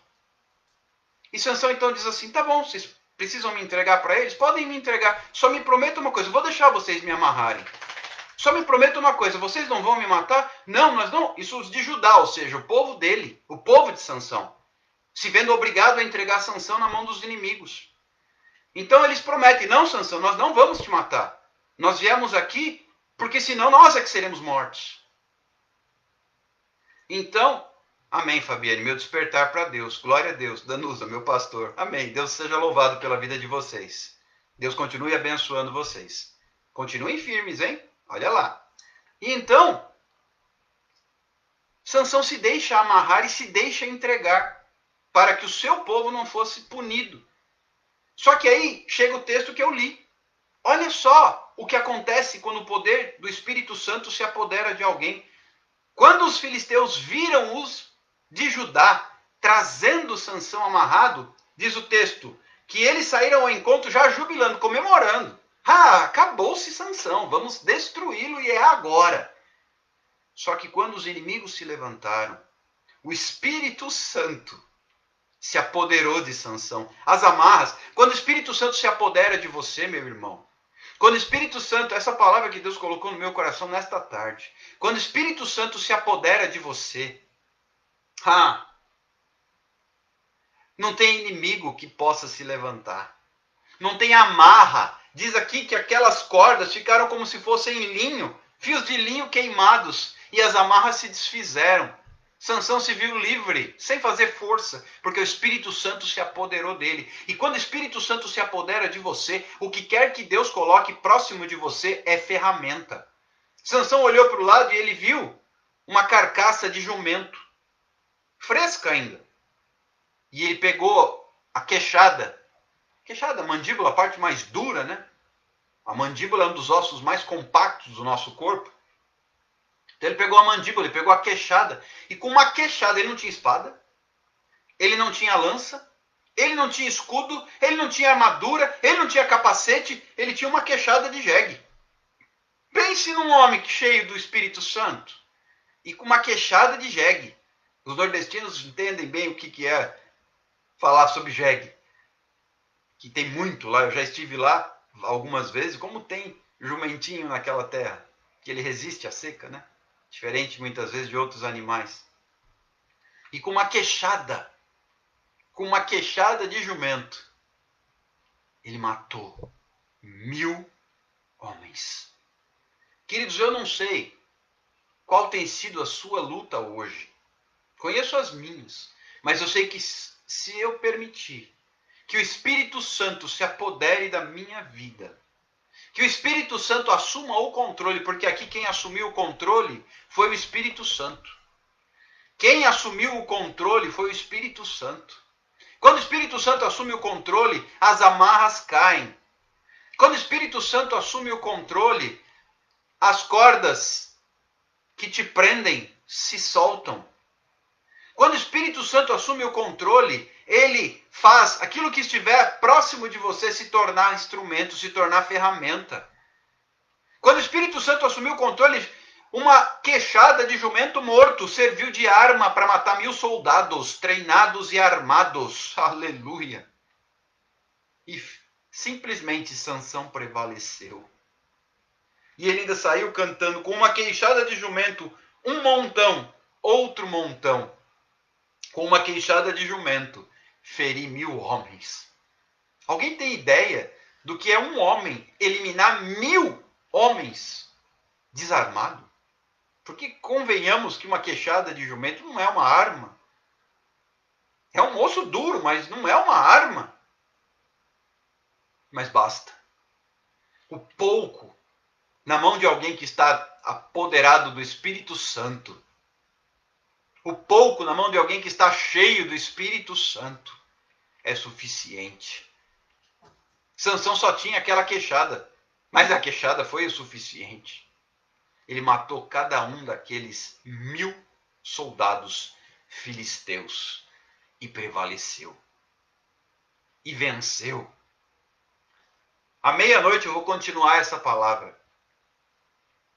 E Sansão então diz assim, tá bom, vocês precisam me entregar para eles? Podem me entregar. Só me prometa uma coisa, eu vou deixar vocês me amarrarem. Só me prometa uma coisa, vocês não vão me matar? Não, nós não. Isso de Judá, ou seja, o povo dele, o povo de Sansão, se vendo obrigado a entregar Sansão na mão dos inimigos. Então eles prometem, não, Sansão, nós não vamos te matar. Nós viemos aqui porque senão nós é que seremos mortos. Então, amém, Fabiane, meu despertar para Deus. Glória a Deus. Danusa, meu pastor. Amém. Deus seja louvado pela vida de vocês. Deus continue abençoando vocês. Continuem firmes, hein? Olha lá. E então, Sansão se deixa amarrar e se deixa entregar para que o seu povo não fosse punido. Só que aí chega o texto que eu li. Olha só o que acontece quando o poder do Espírito Santo se apodera de alguém. Quando os filisteus viram os de Judá trazendo Sansão amarrado, diz o texto, que eles saíram ao encontro já jubilando, comemorando. Acabou-se Sansão, vamos destruí-lo e é agora. Só que quando os inimigos se levantaram, o Espírito Santo se apoderou de Sansão. As amarras, quando o Espírito Santo se apodera de você, meu irmão, quando o Espírito Santo, essa palavra que Deus colocou no meu coração nesta tarde, quando o Espírito Santo se apodera de você, não tem inimigo que possa se levantar. Não tem amarra. Diz aqui que aquelas cordas ficaram como se fossem linho, fios de linho queimados, e as amarras se desfizeram. Sansão se viu livre, sem fazer força, porque o Espírito Santo se apoderou dele. E quando o Espírito Santo se apodera de você, o que quer que Deus coloque próximo de você é ferramenta. Sansão olhou para o lado e ele viu uma carcaça de jumento, fresca ainda. E ele pegou a queixada, a mandíbula, a parte mais dura, né? A mandíbula é um dos ossos mais compactos do nosso corpo. Então ele pegou a mandíbula, ele pegou a queixada. E com uma queixada, ele não tinha espada, ele não tinha lança, ele não tinha escudo, ele não tinha armadura, ele não tinha capacete, ele tinha uma queixada de jegue. Pense num homem cheio do Espírito Santo e com uma queixada de jegue. Os nordestinos entendem bem o que é falar sobre jegue, que tem muito lá. Eu já estive lá algumas vezes, como tem jumentinho naquela terra, que ele resiste à seca, né? Diferente muitas vezes de outros animais. E com uma queixada de jumento, ele matou 1000 homens. Queridos, eu não sei qual tem sido a sua luta hoje. Conheço as minhas, mas eu sei que se eu permitir que o Espírito Santo se apodere da minha vida, que o Espírito Santo assuma o controle, porque aqui quem assumiu o controle foi o Espírito Santo. Quem assumiu o controle foi o Espírito Santo. Quando o Espírito Santo assume o controle, as amarras caem. Quando o Espírito Santo assume o controle, as cordas que te prendem se soltam. Quando o Espírito Santo assume o controle, ele faz aquilo que estiver próximo de você se tornar instrumento, se tornar ferramenta. Quando o Espírito Santo assumiu o controle, uma queixada de jumento morto serviu de arma para matar 1000 soldados treinados e armados. Aleluia! E simplesmente Sansão prevaleceu. E ele ainda saiu cantando com uma queixada de jumento, um montão, outro montão. Com uma queixada de jumento, feri 1000 homens. Alguém tem ideia do que é um homem eliminar 1000 homens desarmado. Porque convenhamos que uma queixada de jumento não é uma arma. É um osso duro, mas não é uma arma. Mas basta. O pouco na mão de alguém que está apoderado do Espírito Santo. O pouco na mão de alguém que está cheio do Espírito Santo é suficiente. Sansão só tinha aquela queixada, mas a queixada foi o suficiente. Ele matou cada um daqueles 1000 soldados filisteus e prevaleceu. E venceu. À meia-noite eu vou continuar essa palavra,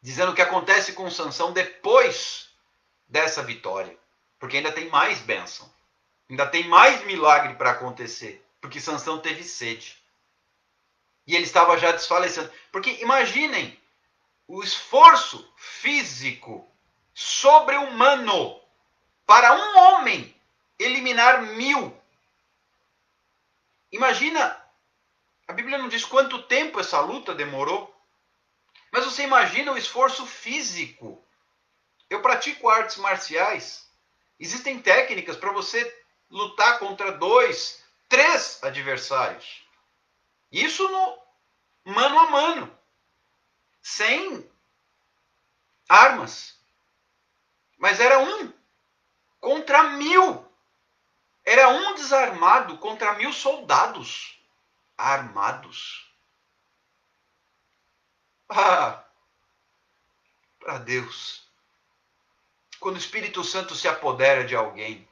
dizendo o que acontece com Sansão depois dessa vitória. Porque ainda tem mais bênção. Ainda tem mais milagre para acontecer. Porque Sansão teve sede. E ele estava já desfalecendo. Porque imaginem o esforço físico sobre-humano para um homem eliminar 1000. Imagina, a Bíblia não diz quanto tempo essa luta demorou. Mas você imagina o esforço físico. Eu pratico artes marciais. Existem técnicas para você lutar contra 2, 3 adversários. Isso no mano a mano. Sem armas. Mas era um contra 1000. Era um desarmado contra 1000 soldados armados. Ah, para Deus. Quando o Espírito Santo se apodera de alguém,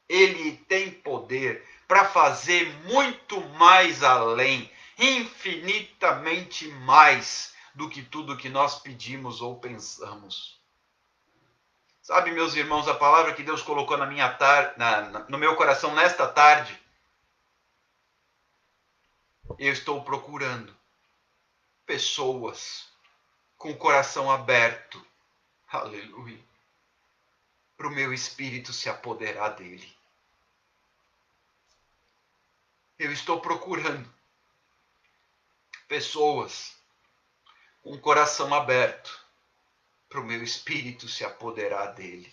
ele tem poder para fazer muito mais além, infinitamente mais do que tudo que nós pedimos ou pensamos. Sabe, meus irmãos, a palavra que Deus colocou no meu coração nesta tarde, eu estou procurando pessoas com o coração aberto, aleluia, para o meu espírito se apoderar dele. Eu estou procurando pessoas com o coração aberto para o meu espírito se apoderar dele.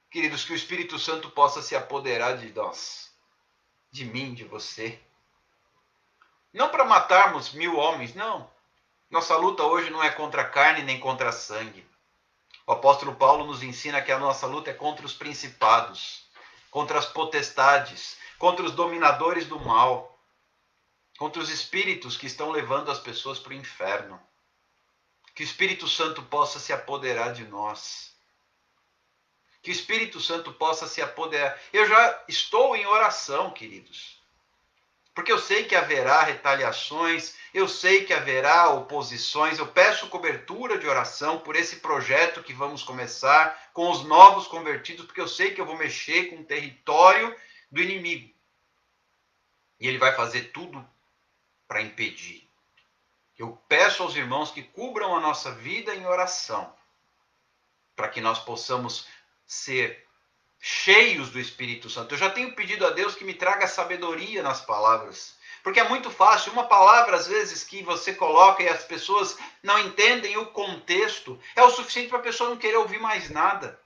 Queridos, que o Espírito Santo possa se apoderar de nós, de mim, de você. Não para matarmos 1000 homens, não. Nossa luta hoje não é contra a carne nem contra sangue. O apóstolo Paulo nos ensina que a nossa luta é contra os principados, contra as potestades, contra os dominadores do mal, contra os espíritos que estão levando as pessoas para o inferno. Que o Espírito Santo possa se apoderar de nós. Que o Espírito Santo possa se apoderar. Eu já estou em oração, queridos. Porque eu sei que haverá retaliações, eu sei que haverá oposições. Eu peço cobertura de oração por esse projeto que vamos começar com os novos convertidos, porque eu sei que eu vou mexer com o território do inimigo. E ele vai fazer tudo para impedir. Eu peço aos irmãos que cubram a nossa vida em oração, para que nós possamos ser cheios do Espírito Santo. Eu já tenho pedido a Deus que me traga sabedoria nas palavras, porque é muito fácil, uma palavra às vezes que você coloca e as pessoas não entendem o contexto, é o suficiente para a pessoa não querer ouvir mais nada.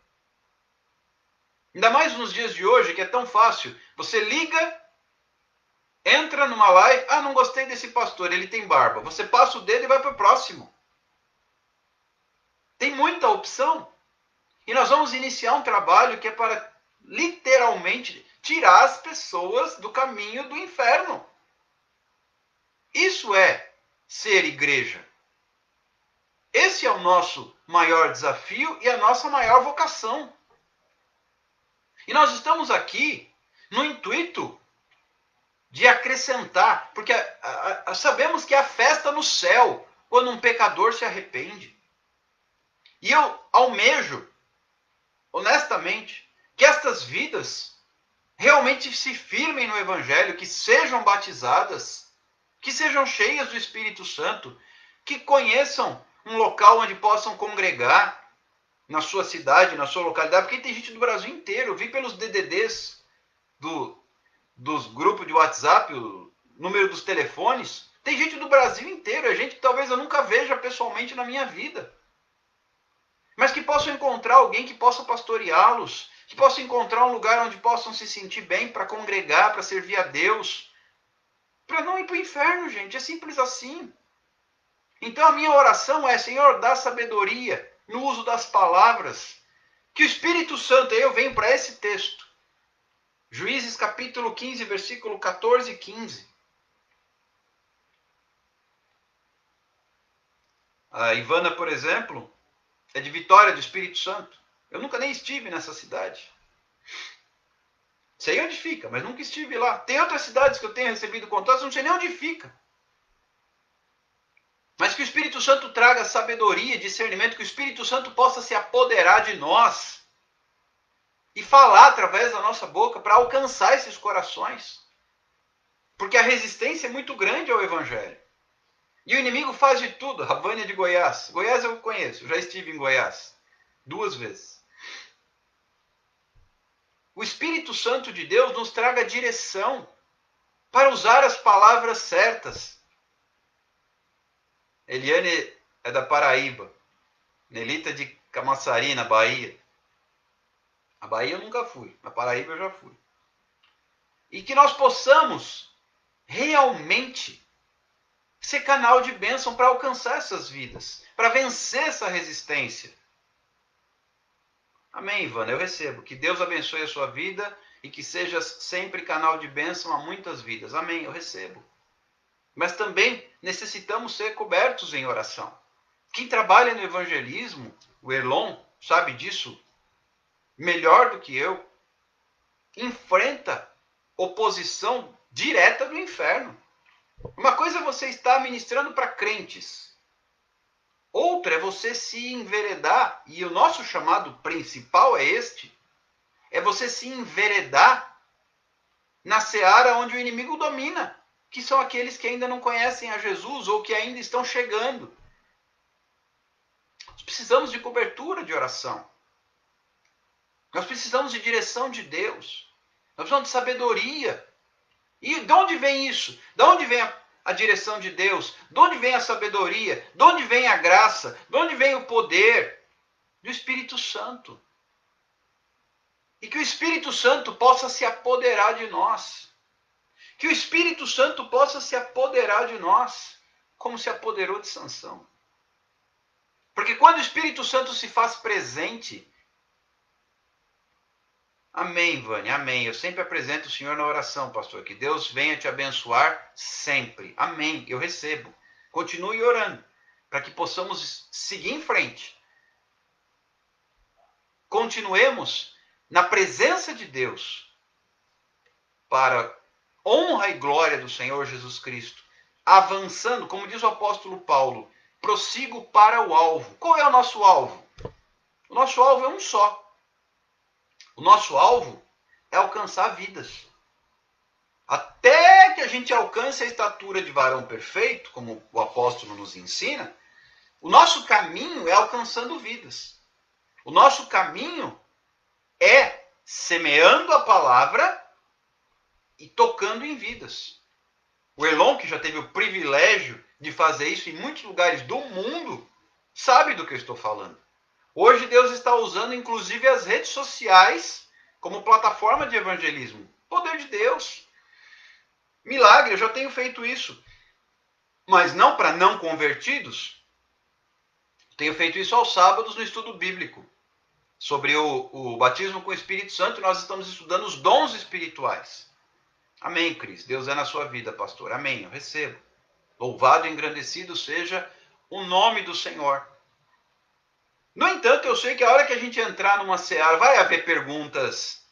Ainda mais nos dias de hoje, que é tão fácil. Você liga, entra numa live, não gostei desse pastor, ele tem barba. Você passa o dedo e vai para o próximo. Tem muita opção. E nós vamos iniciar um trabalho que é para, literalmente, tirar as pessoas do caminho do inferno. Isso é ser igreja. Esse é o nosso maior desafio e a nossa maior vocação. E nós estamos aqui no intuito de acrescentar, porque sabemos que há festa no céu quando um pecador se arrepende. E eu almejo, honestamente, que estas vidas realmente se firmem no Evangelho, que sejam batizadas, que sejam cheias do Espírito Santo, que conheçam um local onde possam congregar na sua cidade, na sua localidade, porque tem gente do Brasil inteiro. Eu vi pelos DDDs dos grupos de WhatsApp, o número dos telefones. Tem gente do Brasil inteiro, é gente que talvez eu nunca veja pessoalmente na minha vida. Mas que possam encontrar alguém que possa pastoreá-los, que possam encontrar um lugar onde possam se sentir bem para congregar, para servir a Deus, para não ir para o inferno, gente. É simples assim. Então a minha oração é: Senhor, dá sabedoria no uso das palavras. Que o Espírito Santo, aí eu venho para esse texto. Juízes capítulo 15, versículo 14 e 15. A Ivana, por exemplo, é de Vitória do Espírito Santo. Eu nunca nem estive nessa cidade. Sei onde fica, mas nunca estive lá. Tem outras cidades que eu tenho recebido contatos, não sei nem onde fica. Mas que o Espírito Santo traga sabedoria, discernimento, que o Espírito Santo possa se apoderar de nós e falar através da nossa boca para alcançar esses corações. Porque a resistência é muito grande ao Evangelho. E o inimigo faz de tudo. A Vânia de Goiás. Goiás eu conheço, eu já estive em Goiás 2 vezes. O Espírito Santo de Deus nos traga direção para usar as palavras certas. Eliane é da Paraíba. Nelita de Camaçari, na Bahia. A Bahia eu nunca fui, a Paraíba eu já fui. E que nós possamos realmente ser canal de bênção para alcançar essas vidas, para vencer essa resistência. Amém, Ivana, eu recebo. Que Deus abençoe a sua vida e que seja sempre canal de bênção a muitas vidas. Amém, eu recebo. Mas também necessitamos ser cobertos em oração. Quem trabalha no evangelismo, o Erlon, sabe disso melhor do que eu, enfrenta oposição direta do inferno. Uma coisa é você estar ministrando para crentes. Outra é você se enveredar, e o nosso chamado principal é este, é você se enveredar na seara onde o inimigo domina, que são aqueles que ainda não conhecem a Jesus ou que ainda estão chegando. Nós precisamos de cobertura de oração. Nós precisamos de direção de Deus. Nós precisamos de sabedoria. E de onde vem isso? De onde vem a direção de Deus? De onde vem a sabedoria? De onde vem a graça? De onde vem o poder? Do Espírito Santo. E que o Espírito Santo possa se apoderar de nós. Que o Espírito Santo possa se apoderar de nós, como se apoderou de Sansão. Porque quando o Espírito Santo se faz presente... Amém, Vânia, amém. Eu sempre apresento o Senhor na oração, pastor. Que Deus venha te abençoar sempre. Amém, eu recebo. Continue orando, para que possamos seguir em frente. Continuemos na presença de Deus, para honra e glória do Senhor Jesus Cristo. Avançando, como diz o apóstolo Paulo, prossigo para o alvo. Qual é o nosso alvo? O nosso alvo é um só. O nosso alvo é alcançar vidas. Até que a gente alcance a estatura de varão perfeito, como o apóstolo nos ensina, o nosso caminho é alcançando vidas. O nosso caminho é semeando a palavra e tocando em vidas. O Erlon, que já teve o privilégio de fazer isso em muitos lugares do mundo, sabe do que eu estou falando. Hoje Deus está usando inclusive as redes sociais como plataforma de evangelismo. Poder de Deus. Milagre, eu já tenho feito isso. Mas não para não convertidos. Tenho feito isso aos sábados no estudo bíblico. Sobre o batismo com o Espírito Santo, nós estamos estudando os dons espirituais. Amém, Cris. Deus é na sua vida, pastor. Amém, eu recebo. Louvado e engrandecido seja o nome do Senhor. No entanto, eu sei que a hora que a gente entrar numa seara, vai haver perguntas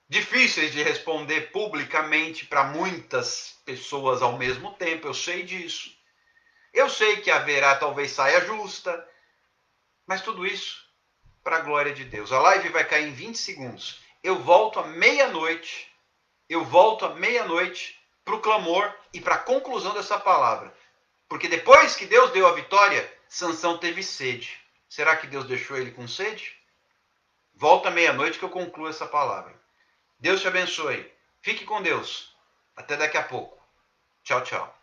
difíceis de responder publicamente para muitas pessoas ao mesmo tempo. Eu sei disso. Eu sei que haverá talvez saia justa, mas tudo isso para a glória de Deus. A live vai cair em 20 segundos. Eu volto à meia-noite. Para o clamor e para a conclusão dessa palavra. Porque depois que Deus deu a vitória, Sansão teve sede. Será que Deus deixou ele com sede? Volta à meia-noite que eu concluo essa palavra. Deus te abençoe. Fique com Deus. Até daqui a pouco. Tchau, tchau.